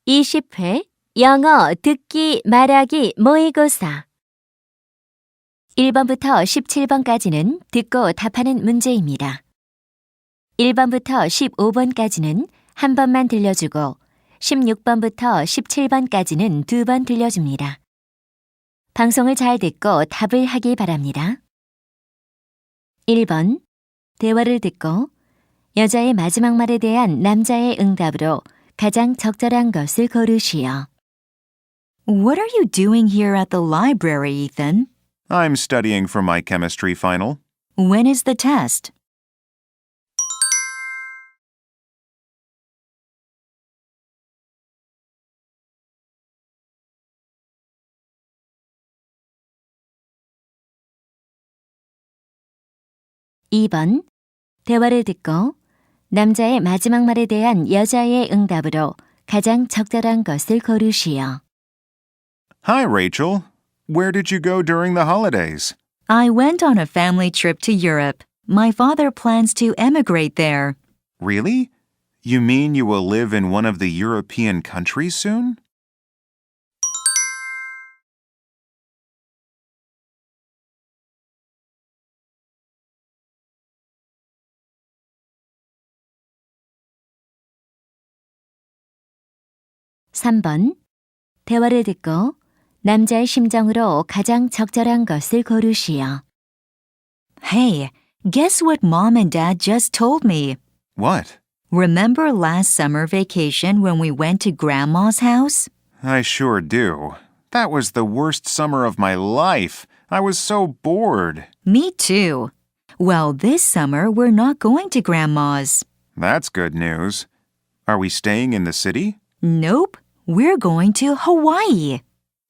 20회 영어 듣기 말하기 모의고사 1번부터 17번까지는 듣고 답하는 문제입니다. 1번부터 15번까지는 한 번만 들려주고 16번부터 17번까지는 두 번 들려줍니다. 방송을 잘 듣고 답을 하기 바랍니다. 1번 대화를 듣고 여자의 마지막 말에 대한 남자의 응답으로 가장 적절한 것을 고르시오. What are you doing here at the library, Ethan? I'm studying for my chemistry final. When is the test? (2번) 대화를 듣고 남자의 마지막 말에 대한 여자의 응답으로 가장 적절한 것을 고르시오. Hi, Rachel. Where did you go during the holidays? I went on a family trip to Europe. My father plans to emigrate there. Really? You mean you will live in one of the European countries soon? (3번) 대화를 듣고 남자의 심정으로 가장 적절한 것을 고르시오. Hey, guess what Mom and Dad just told me? What? Remember last summer vacation when we went to Grandma's house? I sure do. That was the worst summer of my life. I was so bored. Me too. Well, this summer we're not going to Grandma's. That's good news. Are we staying in the city? Nope. We're going to Hawaii.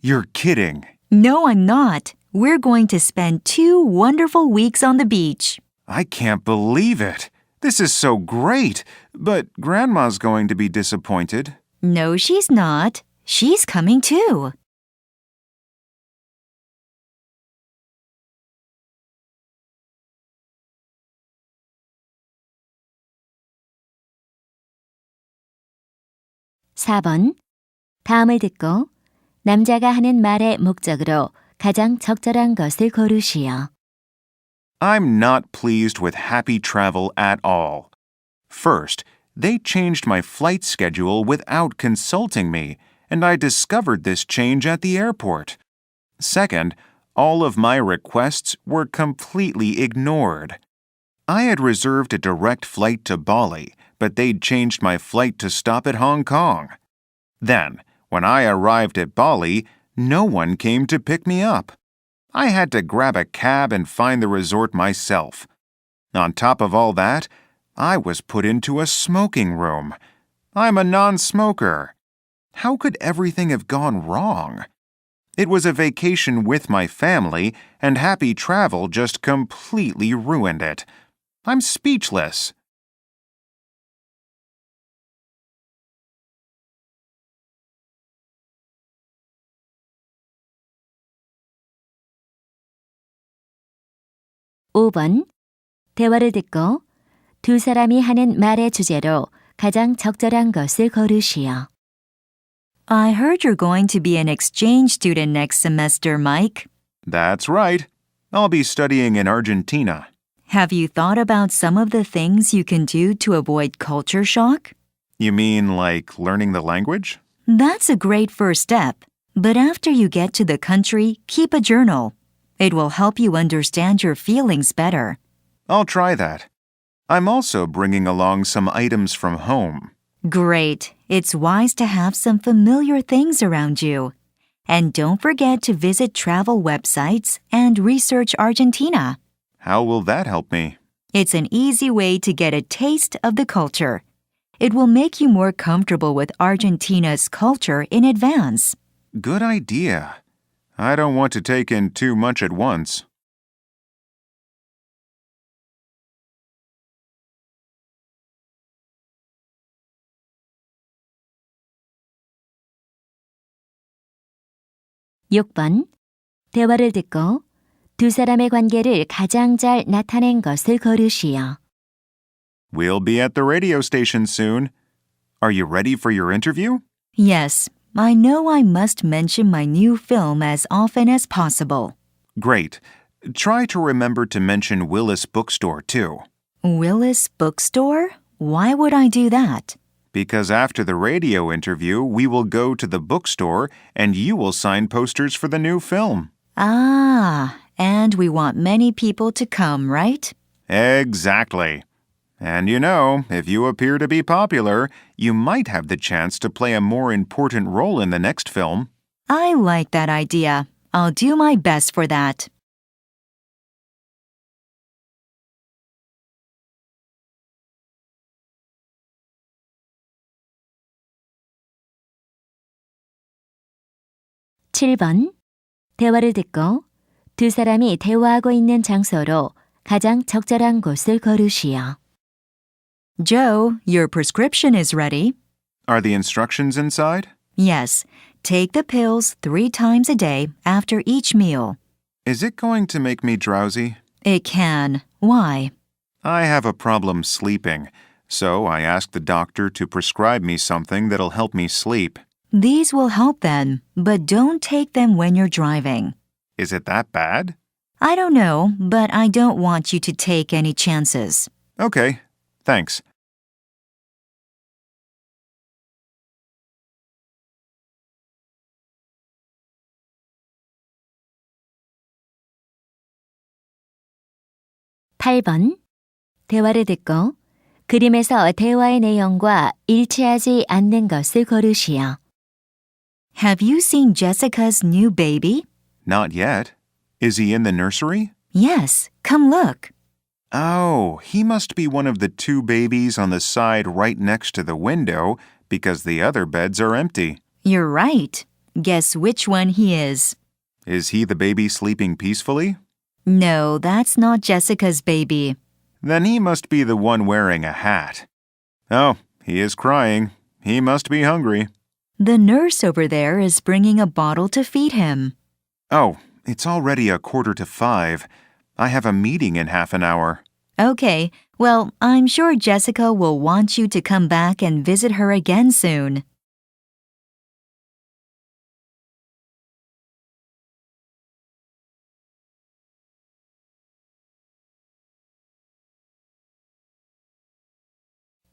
You're kidding. No, I'm not. We're going to spend 2 wonderful weeks on the beach. I can't believe it. This is so great. But Grandma's going to be disappointed. No, she's not. She's coming too. (4번) 다음을 듣고 남자가 하는 말의 목적으로 가장 적절한 것을 고르시오. I'm not pleased with happy travel at all. First, they changed my flight schedule without consulting me, and I discovered this change at the airport. Second, all of my requests were completely ignored. I had reserved a direct flight to Bali, but they'd changed my flight to stop at Hong Kong. Then, when I arrived at Bali, no one came to pick me up. I had to grab a cab and find the resort myself. On top of all that, I was put into a smoking room. I'm a non-smoker. How could everything have gone wrong? It was a vacation with my family, and happy travel just completely ruined it. I'm speechless. (5번) 대화를 듣고 두 사람이 하는 말의 주제로 가장 적절한 것을 고르시오. I heard you're going to be an exchange student next semester, Mike. That's right. I'll be studying in Argentina. Have you thought about some of the things you can do to avoid culture shock? You mean like learning the language? That's a great first step. But after you get to the country, keep a journal. It will help you understand your feelings better. I'll try that. I'm also bringing along some items from home. Great. It's wise to have some familiar things around you. And don't forget to visit travel websites and research Argentina. How will that help me? It's an easy way to get a taste of the culture. It will make you more comfortable with Argentina's culture in advance. Good idea. I don't want to take in too much at once. (6번) 대화를 듣고 두 사람의 관계를 가장 잘 나타낸 것을 고르시오. We'll be at the radio station soon. Are you ready for your interview? Yes, I know I must mention my new film as often as possible. Great. Try to remember to mention Willis Bookstore, too. Willis Bookstore? Why would I do that? Because after the radio interview, we will go to the bookstore and you will sign posters for the new film. Ah, and we want many people to come, right? Exactly. And you know, if you appear to be popular, you might have the chance to play a more important role in the next film. I like that idea. I'll do my best for that. (7번) 대화를 듣고 두 사람이 대화하고 있는 장소로 가장 적절한 곳을 고르시오. Joe, your prescription is ready. Are the instructions inside? Yes, take the pills 3 times a day after each meal. Is it going to make me drowsy? It can. Why? I have a problem sleeping, so I asked the doctor to prescribe me something that'll help me sleep. These will help then, but don't take them when you're driving. Is it that bad? I don't know, but I don't want you to take any chances. Okay, thanks. (8번) 대화를 듣고 그림에서 대화의 내용과 일치하지 않는 것을 고르시오. Have you seen Jessica's new baby? Not yet. Is he in the nursery? Yes, come look. Oh, he must be one of the 2 babies on the side right next to the window because the other beds are empty. You're right. Guess which one he is. Is he the baby sleeping peacefully? No, that's not Jessica's baby. Then he must be the one wearing a hat. Oh, he is crying. He must be hungry. The nurse over there is bringing a bottle to feed him. Oh, it's already 4:45. I have a meeting in half an hour. Okay, well, I'm sure Jessica will want you to come back and visit her again soon.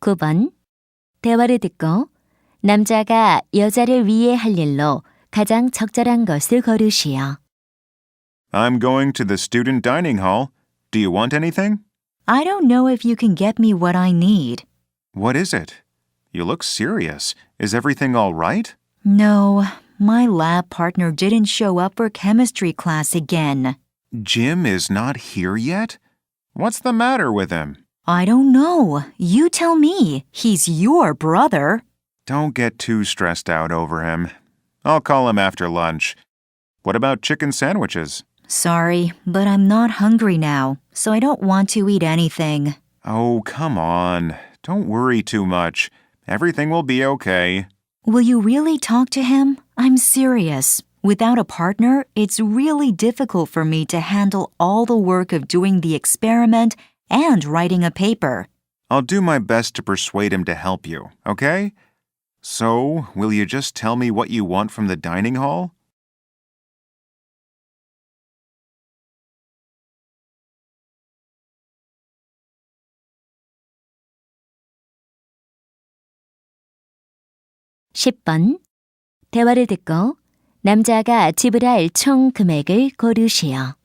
(9번) 대화를 듣고 남자가 여자를 위해 할 일로 가장 적절한 것을 고르시오. I'm going to the student dining hall. Do you want anything? I don't know if you can get me what I need. What is it? You look serious. Is everything all right? No, my lab partner didn't show up for chemistry class again. Jim is not here yet? What's the matter with him? I don't know. You tell me. He's your brother. Don't get too stressed out over him. I'll call him after lunch. What about chicken sandwiches? Sorry, but I'm not hungry now, so I don't want to eat anything. Oh, come on. Don't worry too much. Everything will be okay. Will you really talk to him? I'm serious. Without a partner, it's really difficult for me to handle all the work of doing the experiment and writing a paper. I'll do my best to persuade him to help you, okay? So, will you just tell me what you want from the dining hall? (10번) 대화를 듣고 남자가 지불할 총 금액을 고르시오.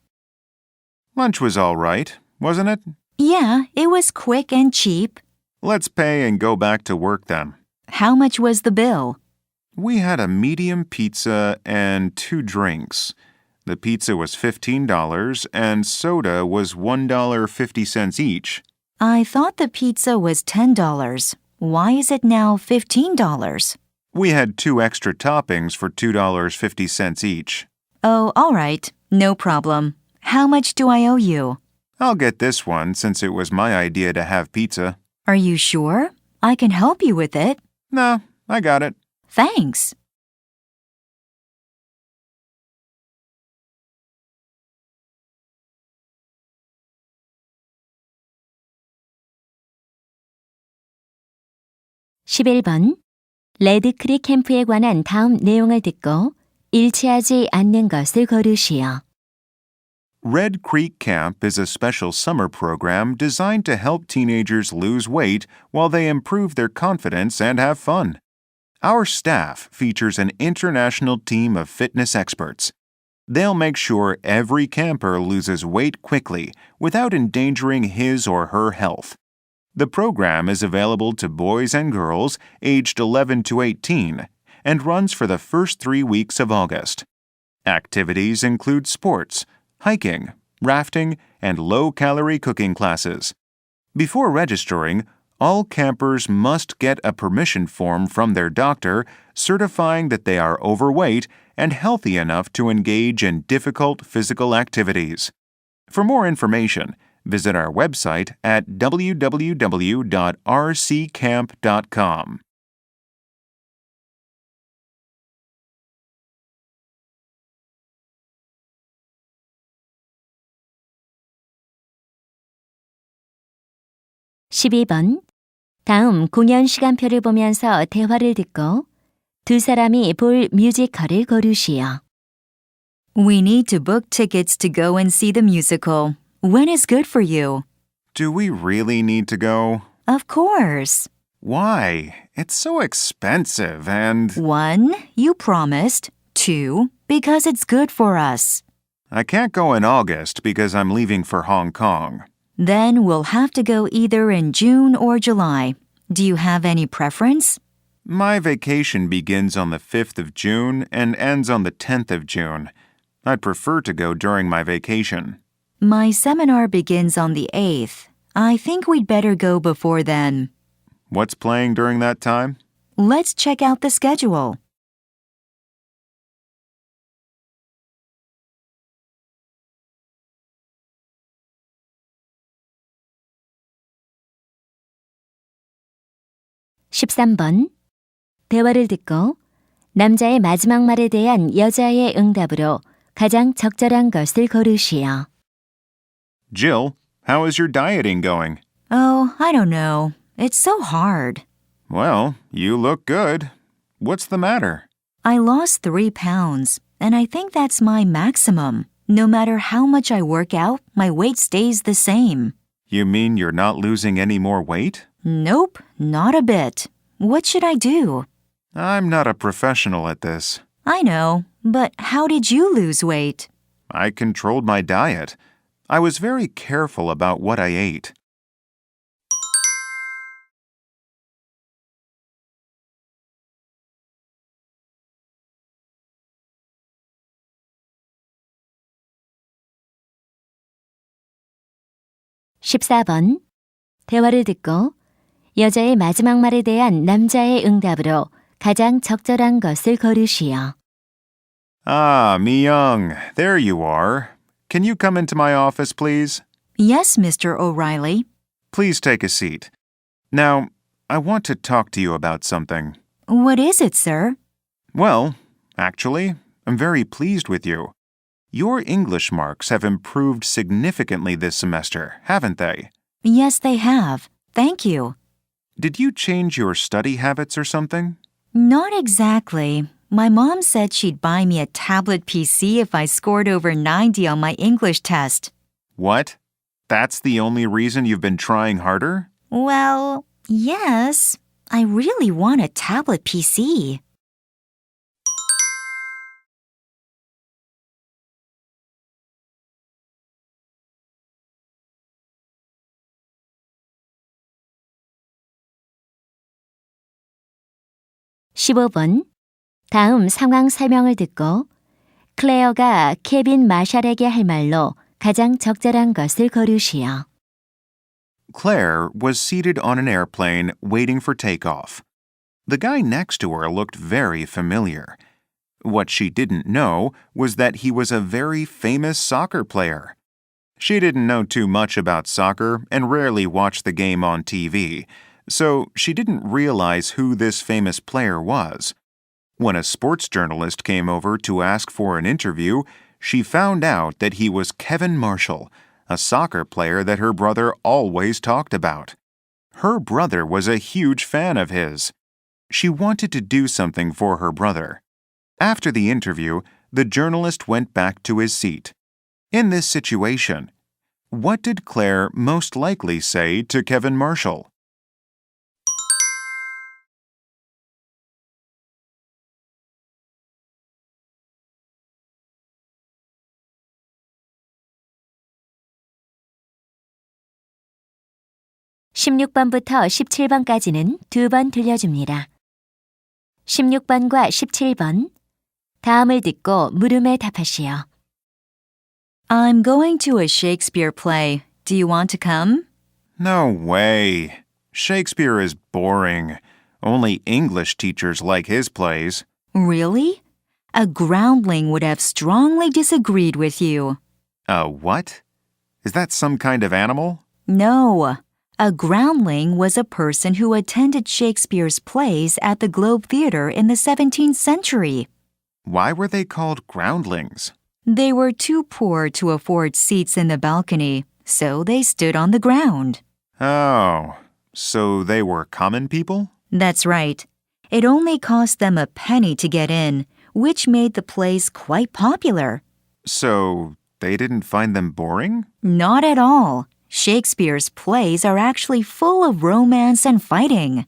Lunch was all right, wasn't it? Yeah, it was quick and cheap. Let's pay and go back to work then. How much was the bill? We had a medium pizza and 2 drinks. The pizza was $15 and soda was $1.50 each. I thought the pizza was $10. Why is it now $15? We had 2 extra toppings for $2.50 each. Oh, all right. No problem. How much do I owe you? I'll get this one since it was my idea to have pizza. Are you sure? I can help you with it. No, I got it. Thanks. (11번) 레드크릭 캠프에 관한 다음 내용을 듣고 일치하지 않는 것을 고르시오. Red Creek Camp is a special summer program designed to help teenagers lose weight while they improve their confidence and have fun. Our staff features an international team of fitness experts. They'll make sure every camper loses weight quickly without endangering his or her health. The program is available to boys and girls aged 11 to 18 and runs for the first 3 weeks of August. Activities include sports, hiking, rafting, and low-calorie cooking classes. Before registering, all campers must get a permission form from their doctor certifying that they are overweight and healthy enough to engage in difficult physical activities. For more information, visit our website at www.rccamp.com. (12번) 다음 공연 시간표를 보면서 대화를 듣고 두 사람이 볼 뮤지컬을 고르시오. We need to book tickets to go and see the musical. When is good for you? Do we really need to go? Of course. Why? It's so expensive and... 1, you promised. 2, because it's good for us. I can't go in August because I'm leaving for Hong Kong. Then we'll have to go either in June or July. Do you have any preference? My vacation begins on the 5th of June and ends on the 10th of June. I'd prefer to go during my vacation. My seminar begins on the 8th. I think we'd better go before then. What's playing during that time? Let's check out the schedule. (13번) 대화를 듣고 남자의 마지막 말에 대한 여자의 응답으로 가장 적절한 것을 고르시오. Jill, how is your dieting going? Oh, I don't know. It's so hard. Well, you look good. What's the matter? I lost 3 pounds, and I think that's my maximum. No matter how much I work out, my weight stays the same. You mean you're not losing any more weight? Nope, not a bit. What should I do? I'm not a professional at this. I know, but how did you lose weight? I controlled my diet. I was very careful about what I ate. (14번) 대화를 듣고 여자의 마지막 말에 대한 남자의 응답으로 가장 적절한 것을 고르시오. Ah, Mi-young, there you are. Can you come into my office, please? Yes, Mr. O'Reilly. Please take a seat. Now, I want to talk to you about something. What is it, sir? Well, actually, I'm very pleased with you. Your English marks have improved significantly this semester, haven't they? Yes, they have. Thank you. Did you change your study habits or something? Not exactly. My mom said she'd buy me a tablet PC if I scored over 90 on my English test. What? That's the only reason you've been trying harder? Well, yes. I really want a tablet PC. (15번) 다음 상황 설명을 듣고 클레어가 케빈 마샬에게 할 말로 가장 적절한 것을 고르시오. Claire was seated on an airplane waiting for takeoff. The guy next to her looked very familiar. What she didn't know was that he was a very famous soccer player. She didn't know too much about soccer and rarely watched the game on TV, so she didn't realize who this famous player was. When a sports journalist came over to ask for an interview, she found out that he was Kevin Marshall, a soccer player that her brother always talked about. Her brother was a huge fan of his. She wanted to do something for her brother. After the interview, the journalist went back to his seat. In this situation, what did Claire most likely say to Kevin Marshall? (16번부터 17번까지는 2번 들려줍니다. 16번과 17번 다음을 듣고 물음에 답하시오. I'm going to a Shakespeare play. Do you want to come? No way. Shakespeare is boring. Only English teachers like his plays. Really? A groundling would have strongly disagreed with you. A what? Is that some kind of animal? No. A groundling was a person who attended Shakespeare's plays at the Globe Theatre in the 17th century. Why were they called groundlings? They were too poor to afford seats in the balcony, so they stood on the ground. Oh, so they were common people? That's right. It only cost them a penny to get in, which made the plays quite popular. So they didn't find them boring? Not at all. Shakespeare's plays are actually full of romance and fighting.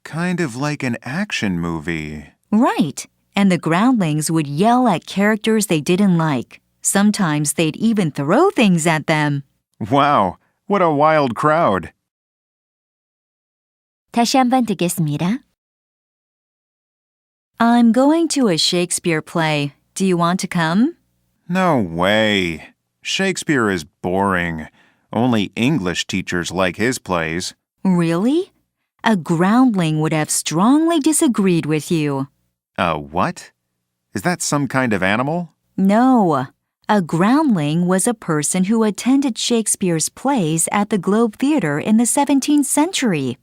Kind of like an action movie. Right. And the groundlings would yell at characters they didn't like. Sometimes they'd even throw things at them. Wow, what a wild crowd. 다시 한번 듣겠습니다. I'm going to a Shakespeare play. Do you want to come? No way. Shakespeare is boring. Only English teachers like his plays. Really? A groundling would have strongly disagreed with you. A what? Is that some kind of animal? No. A groundling was a person who attended Shakespeare's plays at the Globe Theatre in the 17th century.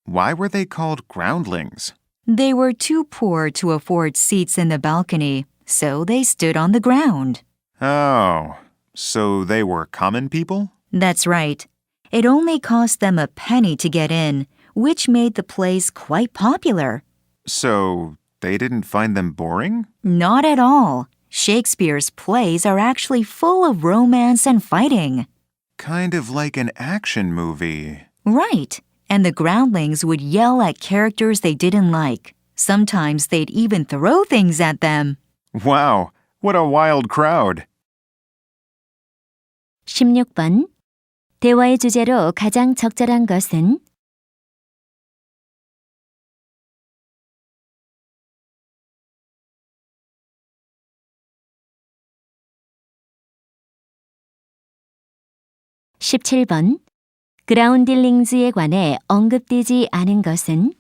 Why were they called groundlings? They were too poor to afford seats in the balcony, so they stood on the ground. Oh, so they were common people? That's right. It only cost them a penny to get in, which made the plays quite popular. So they didn't find them boring? Not at all. Shakespeare's plays are actually full of romance and fighting. Kind of like an action movie. Right. And the groundlings would yell at characters they didn't like. Sometimes they'd even throw things at them. Wow, what a wild crowd. 16번 대화의 주제로 가장 적절한 것은 (17번) 그라운딜링즈에 관해 언급되지 않은 것은